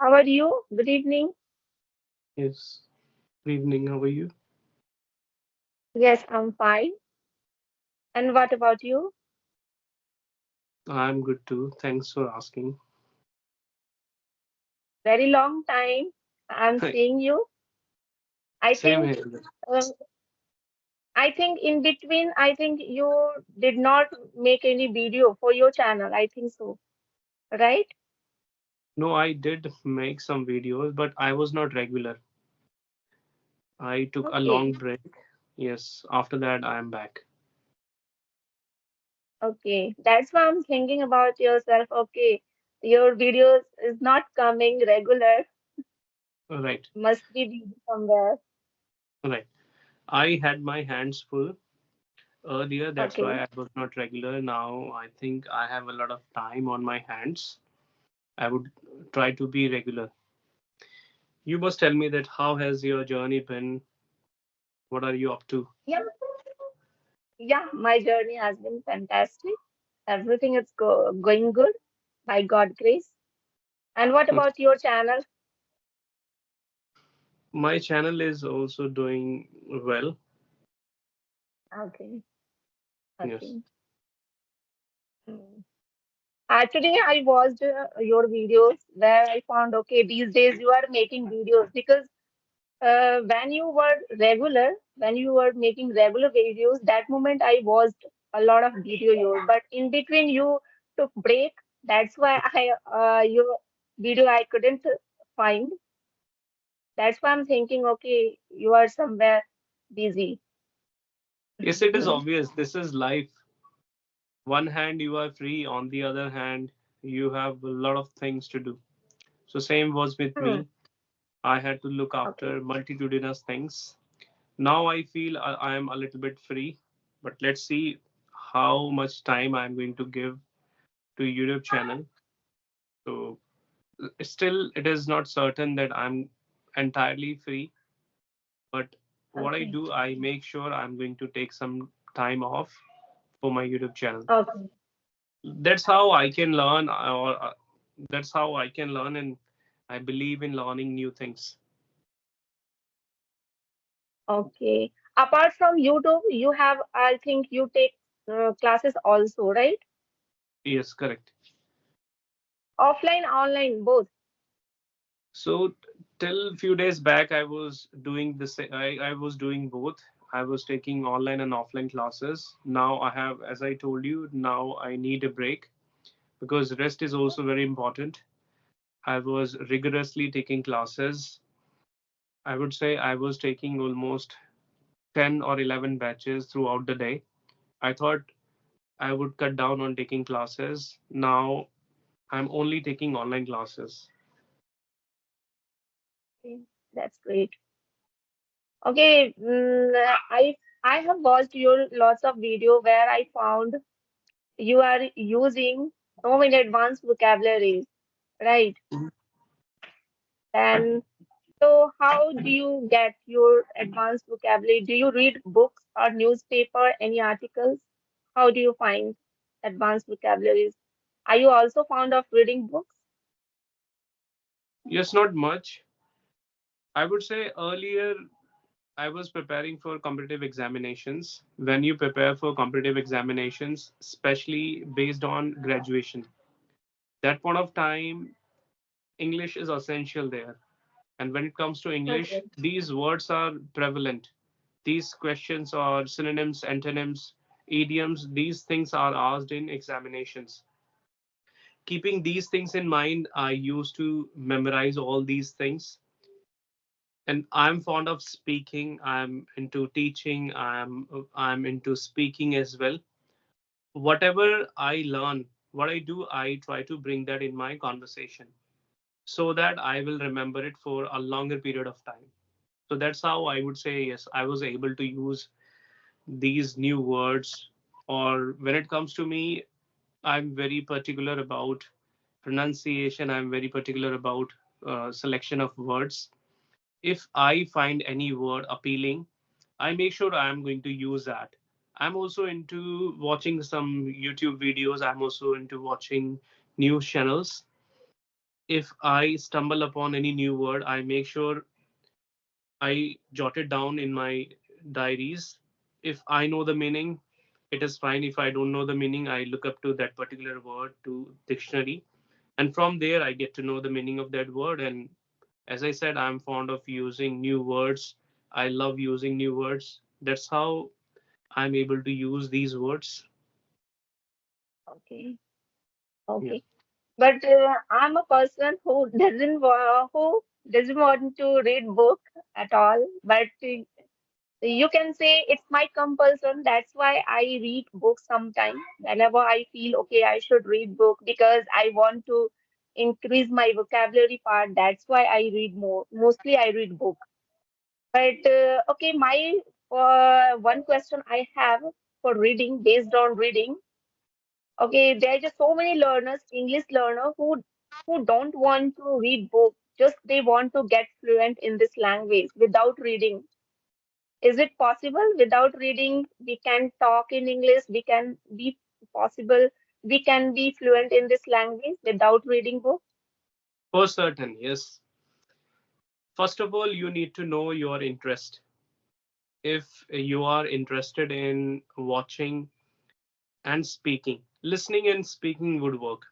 How are you? Good evening. Yes. Good evening. How are you? Yes, I'm fine. And what about you? I'm good too. Thanks for asking. Very long time. I'm seeing you. I Same think, here. um, I think in between, I think you did not make any video for your channel. I think so, right? No, I did make some videos, but I was not regular. I took a long Okay, break. Yes. After that, I am back. okay. That's why I'm thinking about yourself. Okay, your videos is not coming regular. Right. Must be busy somewhere. Right. I had my hands full earlier. That's Okay. why I was not regular. Now I think I have a lot of time on my hands. I would try to be regular. You must tell me that how has your journey been? What are you up to? Yeah, yeah. My journey has been fantastic. Everything is going good by God grace. And what about your channel? My channel is also doing well. Okay, Yes. okay. Hmm. Actually, I watched your videos where I found, okay, these days you are making videos because when you were making regular videos, that moment I watched a lot of video yours. But in between you took break. That's why I your video I couldn't find. That's why I'm thinking, okay, you are somewhere busy. Yes, it is obvious. This is life. One hand you are free, on the other hand, you have a lot of things to do. So, same was with Hmm. me. I had to look Okay. after multitudinous things. Now I feel I am a little bit free, but let's see how much time I'm going to give to YouTube channel. So, still, it is not certain that I'm entirely free, but what I Okay. do, I make sure I'm going to take some time off for my YouTube channel. Okay. That's how I can learn, or that's how I can learn, and I believe in learning new things. Okay. Apart from YouTube, you have, I think you take classes also, right? Yes, correct. Offline, online, both. So till few days back, I was doing this. I was doing both. I was taking online and offline classes. Now I have, as I told you, now I need a break because rest is also very important. I was rigorously taking classes. I would say I was taking almost 10 or 11 batches throughout the day. I thought I would cut down on taking classes. Now I'm only taking online classes. Okay, that's great. Okay, I have watched your lots of video where I found you are using so many advanced vocabularies, right? And so how do you get your advanced vocabulary? Do you read books or newspaper, any articles? How do you find advanced vocabularies? Are you also fond of reading books? Yes, not much. I would say earlier I was preparing for competitive examinations. When you prepare for competitive examinations, especially based on graduation, that point of time, English is essential there. And when it comes to English, Okay. these words are prevalent. These questions are synonyms, antonyms, idioms, these things are asked in examinations. Keeping these things in mind, I used to memorize all these things. And I'm fond of speaking. I'm into teaching. I'm into speaking as well. Whatever I learn, what I do, I try to bring that in my conversation so that I will remember it for a longer period of time. So that's how I would say yes, I was able to use these new words. Or when it comes to me, I'm very particular about pronunciation. I'm very particular about selection of words. If I find any word appealing, I make sure I'm going to use that. I'm also into watching some YouTube videos. I'm also into watching news channels. If I stumble upon any new word, I make sure I jot it down in my diaries. If I know the meaning, it is fine. If I don't know the meaning, I look up to that particular word to dictionary, and from there I get to know the meaning of that word. And as I said, I'm fond of using new words. I love using new words. That's how I'm able to use these words. Okay. Yeah. Okay. But I'm a person who doesn't want to read book at all. But you can say it's my compulsion. That's why I read books sometime. Whenever I feel okay, I should read book because I want to increase my vocabulary part. That's why I read more. Mostly I read book. But okay, my one question I have for reading based on reading. Okay, there are just so many learners, English learner who don't want to read book. Just they want to get fluent in this language without reading. Is it possible without reading? We can talk in English. We can be possible. We can be fluent in this language without reading book. For certain, yes. First of all, you need to know your interest. If you are interested in watching and speaking, listening and speaking would work.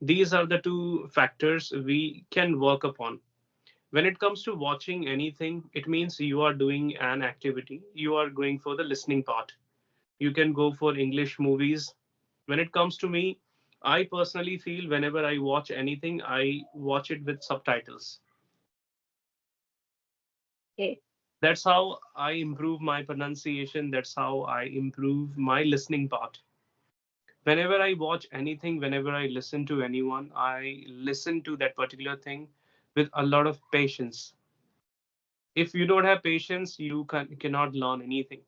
These are the two factors we can work upon. When it comes to watching anything, it means you are doing an activity. You are going for the listening part. You can go for English movies. When it comes to me, I personally feel whenever I watch anything, I watch it with subtitles. Okay. That's how I improve my pronunciation. That's how I improve my listening part. Whenever I watch anything, whenever I listen to anyone, I listen to that particular thing with a lot of patience. If you don't have patience, cannot learn anything.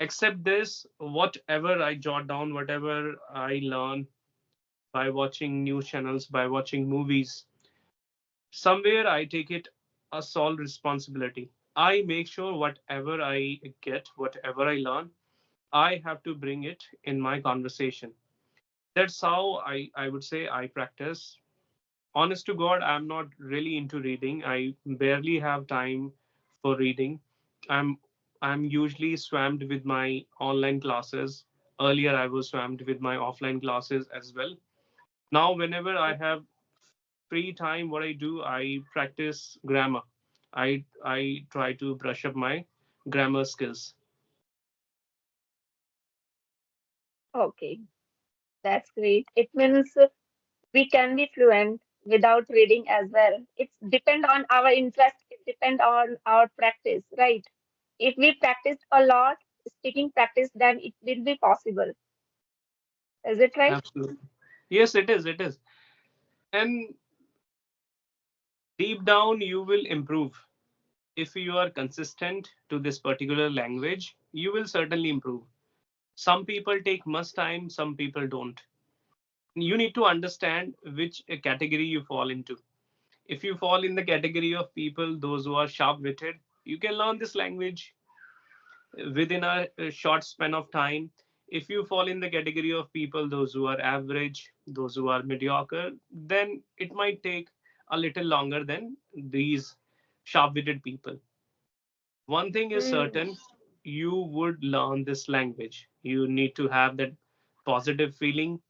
Except this, whatever I jot down, whatever I learn by watching news channels, by watching movies, somewhere I take it a sole responsibility. I make sure whatever I get, whatever I learn, I have to bring it in my conversation. That's how I would say I practice. Honest to God, I'm not really into reading. I barely have time for reading. I'm I'm usually swamped with my online classes. Earlier, I was swamped with my offline classes as well. Now, whenever I have free time, what I do, I practice grammar. I try to brush up my grammar skills. Okay. That's great. It means we can be fluent without reading as well. It's depend on our interest. It depend on our practice, right? If we practice a lot, speaking practice, then it will be possible. Is it right? Absolutely. Yes, it is. It is. And deep down, you will improve. If you are consistent to this particular language, you will certainly improve. Some people take much time, some people don't. You need to understand which category you fall into. If you fall in the category of people, those who are sharp witted, you can learn this language within a short span of time. If you fall in the category of people, those who are average, those who are mediocre, then it might take a little longer than these sharp witted people. One thing is Hmm. certain, you would learn this language. You need to have that positive feeling.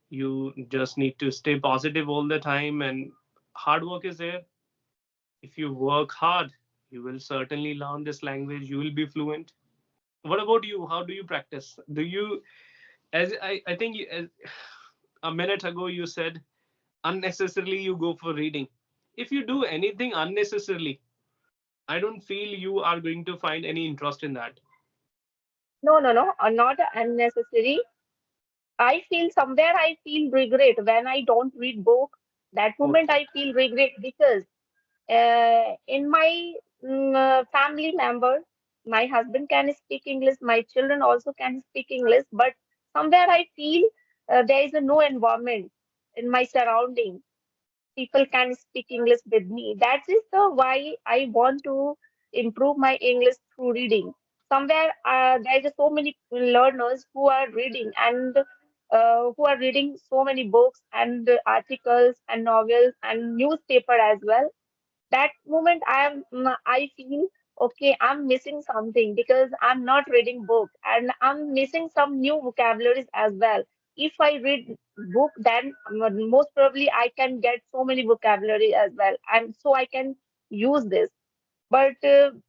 You just need to stay positive all the time, and hard work is there. If you work hard, you will certainly learn this language. You will be fluent. What about you? How do you practice? Do you, as I think as a minute ago you said, unnecessarily you go for reading. If you do anything unnecessarily, I don't feel you are going to find any interest in that. No, no, no, not unnecessary. I feel somewhere I feel regret when I don't read book. That moment Okay. I feel regret because in my family member, my husband can speak English, my children also can speak English, but somewhere I feel there is a no environment in my surrounding. People can speak English with me. That is the why I want to improve my English through reading. Somewhere there is so many learners who are reading, and who are reading so many books and articles and novels and newspaper as well. That moment I feel okay, I'm missing something because I'm not reading book and I'm missing some new vocabularies as well. If I read book, then most probably I can get so many vocabulary as well, and so I can use this. But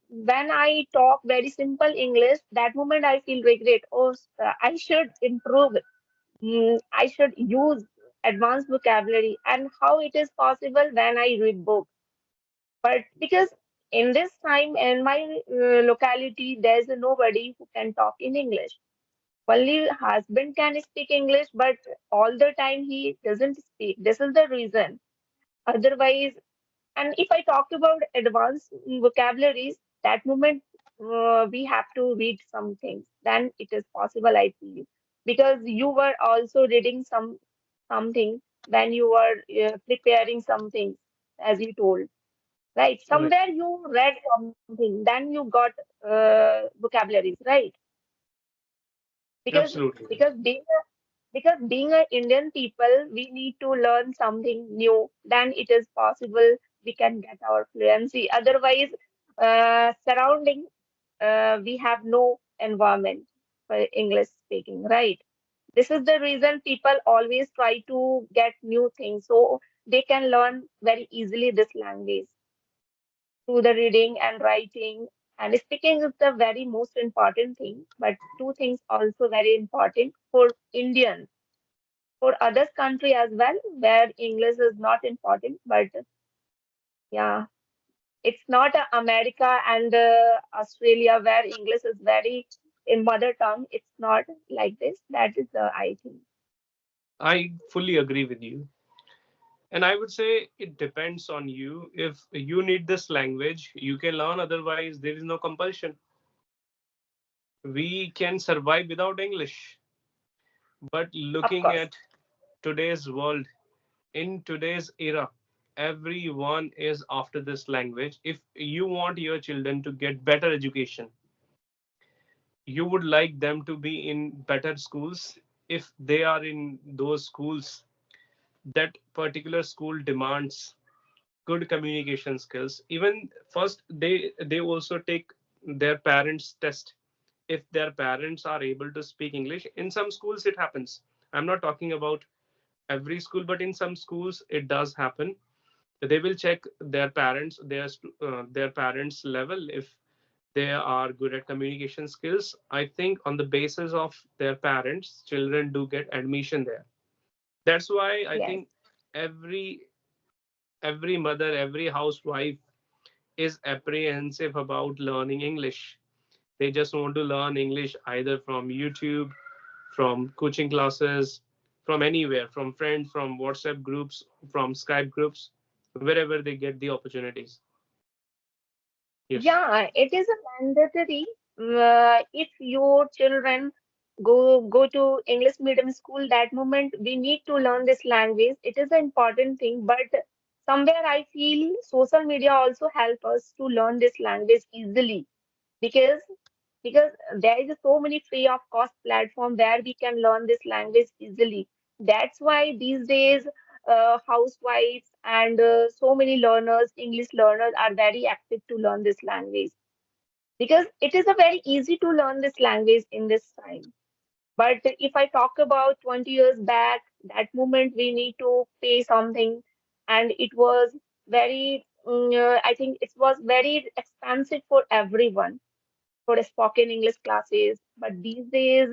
when I talk very simple English, that moment I feel regret. Oh, I should improve. I should use advanced vocabulary. And how it is possible when I read book? But because in this time in my locality, there's nobody who can talk in English. Only husband can speak English, but all the time he doesn't speak. This is the reason. Otherwise, and if I talk about advanced vocabularies, that moment we have to read some things. Then it is possible, I feel, because you were also reading something when you were preparing something, as you told. Right. Right. Somewhere you read something, then you got vocabularies, right? Because Absolutely. because being a Indian people, we need to learn something new. Then it is possible we can get our fluency. Otherwise, surrounding we have no environment for English speaking, right? This is the reason people always try to get new things so they can learn very easily this language through the reading and writing. And speaking is the very most important thing, but two things also very important for Indians, for others country as well, where English is not important. But yeah, it's not America and Australia where English is very in mother tongue. It's not like this. That is the I think. I fully agree with you. And I would say it depends on you. If you need this language, you can learn, otherwise, there is no compulsion. We can survive without English. But Of looking course. at today's world, in today's era, everyone is after this language. If you want your children to get better education, you would like them to be in better schools. If they are in those schools, that particular school demands good communication skills. Even first, they also take their parents test. If their parents are able to speak English, in some schools it happens. I'm not talking about every school, but in some schools it does happen. They will check their parents, their parents level. If they are good at communication skills, I think on the basis of their parents, children do get admission there. That's why I Yes. think every mother, every housewife is apprehensive about learning English. They just want to learn English either from YouTube, from coaching classes, from anywhere, from friends, from WhatsApp groups, from Skype groups, wherever they get the opportunities. Yes. Yeah, it is a mandatory. If your children go to English medium school, that moment we need to learn this language. It is an important thing, but somewhere I feel social media also help us to learn this language easily because because there is so many free of cost platform where we can learn this language easily. That's why these days housewives and so many learners, English learners are very active to learn this language because it is a very easy to learn this language in this time. But if I talk about 20 years back, that moment we need to pay something, and it was I think it was very expensive for everyone for spoken English classes. But these days,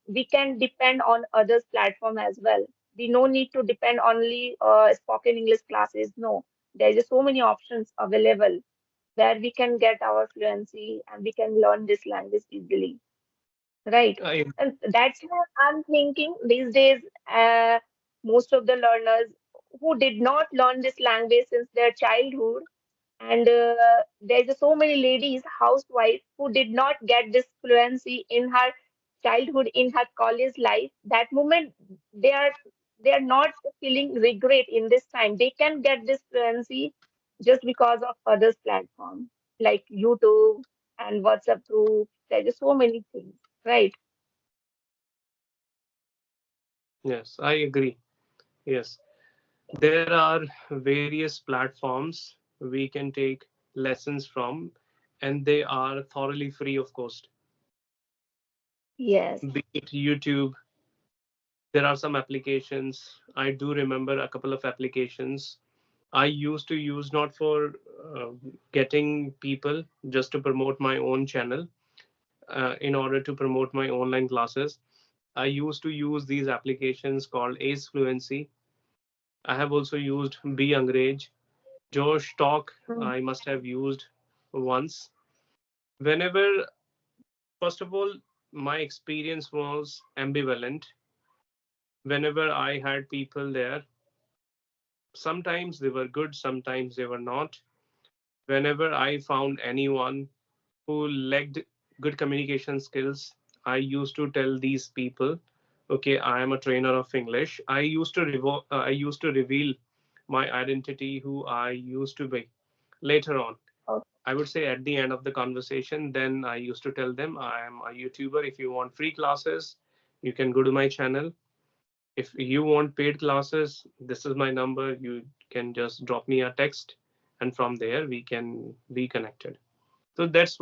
we can depend on others' platform as well. We no need to depend only spoken English classes. No, there's just so many options available where we can get our fluency and we can learn this language easily, right? I, And that's why I'm thinking these days, most of the learners who did not learn this language since their childhood and there's so many ladies, housewives, who did not get this fluency in her childhood, in her college life. That moment, they are they are not feeling regret in this time. They can get this fluency just because of others' platform like YouTube and WhatsApp group. There's so many things, right? Yes, I agree. Yes, there are various platforms we can take lessons from, and they are thoroughly free of cost. Yes. Be it YouTube, there are some applications. I do remember a couple of applications I used to use, not for uh, getting people, just to promote my own channel, in order to promote my online classes. I used to use these applications called Ace Fluency. I have also used Be Angrej. Josh Talk, Mm. I must have used once. Whenever, first of all, my experience was ambivalent. Whenever I had people there, sometimes they were good, sometimes they were not. Whenever I found anyone who lacked good communication skills, I used to tell these people, okay, I am a trainer of English. I used to reveal my identity, who I used to be. Later on, Oh, I would say at the end of the conversation, then I used to tell them I am a YouTuber. If you want free classes, you can go to my channel. If you want paid classes, this is my number. You can just drop me a text, and from there we can be connected. So that's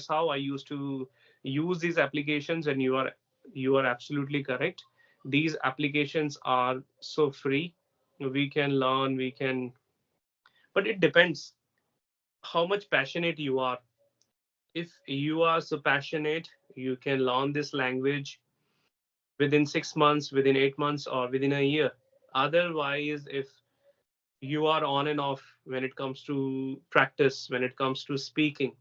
how I used to use these applications. And you are absolutely correct. These applications are so free. We can learn. We can, but it depends how much passionate you are. If you are so passionate, you can learn this language within 6 months, within 8 months, or within a year. Otherwise, if you are on and off when it comes to practice, when it comes to speaking,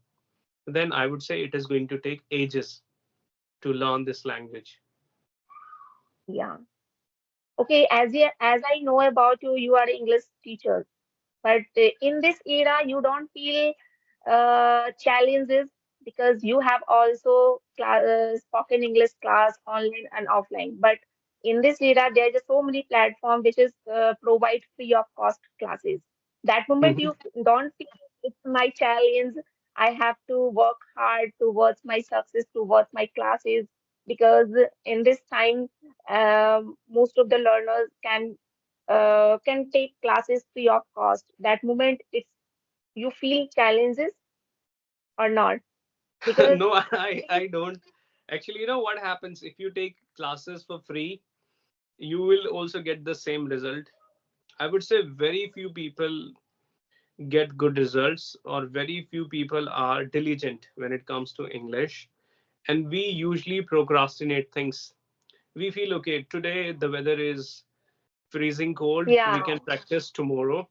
then I would say it is going to take ages to learn this language. yeah. Okay, as I know about you, you are English teacher. But in this era, you don't feel challenges because you have also spoken English class online and offline. But in this era, there are so many platforms which is provide free of cost classes. That moment Mhm. you don't feel it's my challenge. I have to work hard towards my success, towards my classes, because in this time, most of the learners can take classes free of cost. That moment, it's you feel challenges or not because No, I don't. Actually, you know what happens if you take classes for free, you will also get the same result. I would say very few people get good results, or very few people are diligent when it comes to English. And we usually procrastinate things. We feel, okay, today the weather is freezing cold, we yeah, can practice tomorrow.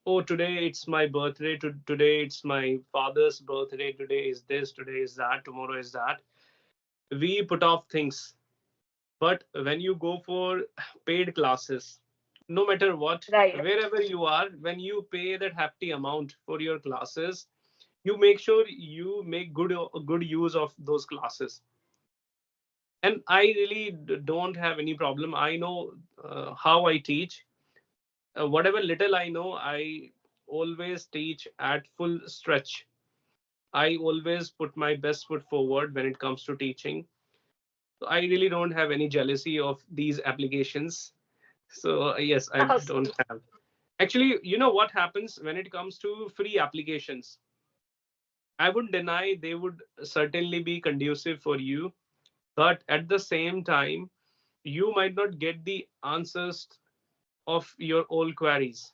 Oh, today it's my birthday, today it's my father's birthday, today is this, today is that, tomorrow is that. We put off things. But when you go for paid classes, no matter what, right. wherever you are, when you pay that hefty amount for your classes, you make sure you make good use of those classes. And I really don't have any problem. I know how I teach. Whatever little I know, I always teach at full stretch. I always put my best foot forward when it comes to teaching. So I really don't have any jealousy of these applications. So yes, I don't Okay. have. Actually, you know what happens when it comes to free applications? I wouldn't deny they would certainly be conducive for you, but at the same time, you might not get the answers of your all queries.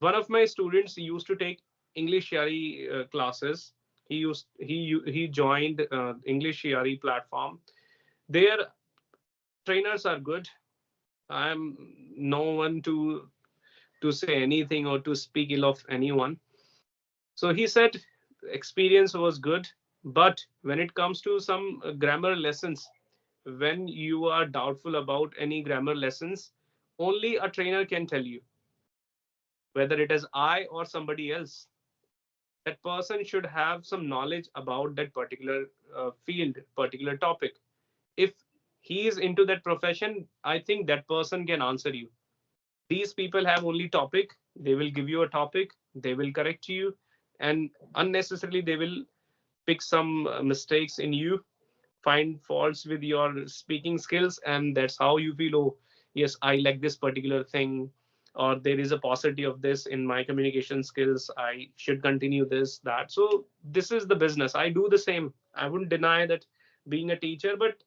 One of my students used to take English Yari classes. He joined English Yari platform. Their trainers are good. I'm no one to say anything or to speak ill of anyone. So he said experience was good, but when it comes to some grammar lessons, when you are doubtful about any grammar lessons, only a trainer can tell you, whether it is I or somebody else. That person should have some knowledge about that particular field, particular topic. If he is into that profession, I think that person can answer you. These people have only topic. They will give you a topic, they will correct you, and unnecessarily they will pick some mistakes in you. find faults with your speaking skills, and that's how you feel, oh yes, I like this particular thing, or there is a paucity of this in my communication skills, I should continue this, that. So this is the business. I do the same. I wouldn't deny that being a teacher, but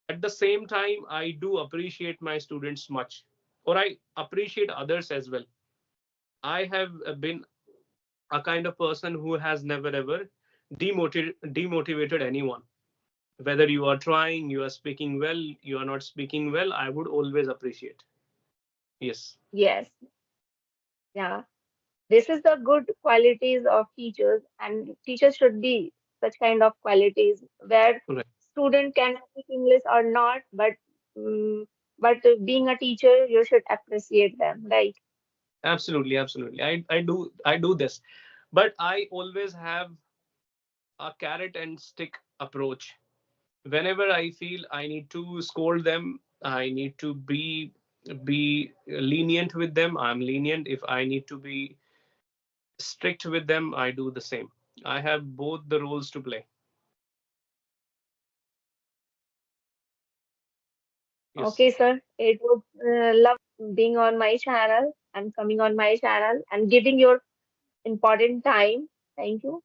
at the same time I do appreciate my students much, or I appreciate others as well. I have been a kind of person who has never ever demotivated anyone. Whether you are trying, you are speaking well, you are not speaking well, I would always appreciate. Yes. Yes, yeah. This is the good qualities of teachers, and teachers should be such kind of qualities where Right. student can speak English or not, um, but being a teacher, you should appreciate them, right? Absolutely, absolutely. I do this, but I always have a carrot and stick approach. Whenever I feel I need to scold them, I need to be lenient with them, I'm lenient. If I need to be strict with them, I do the same. I have both the roles to play. Yes. Okay, sir. It was love being on my channel and coming on my channel and giving your important time. Thank you.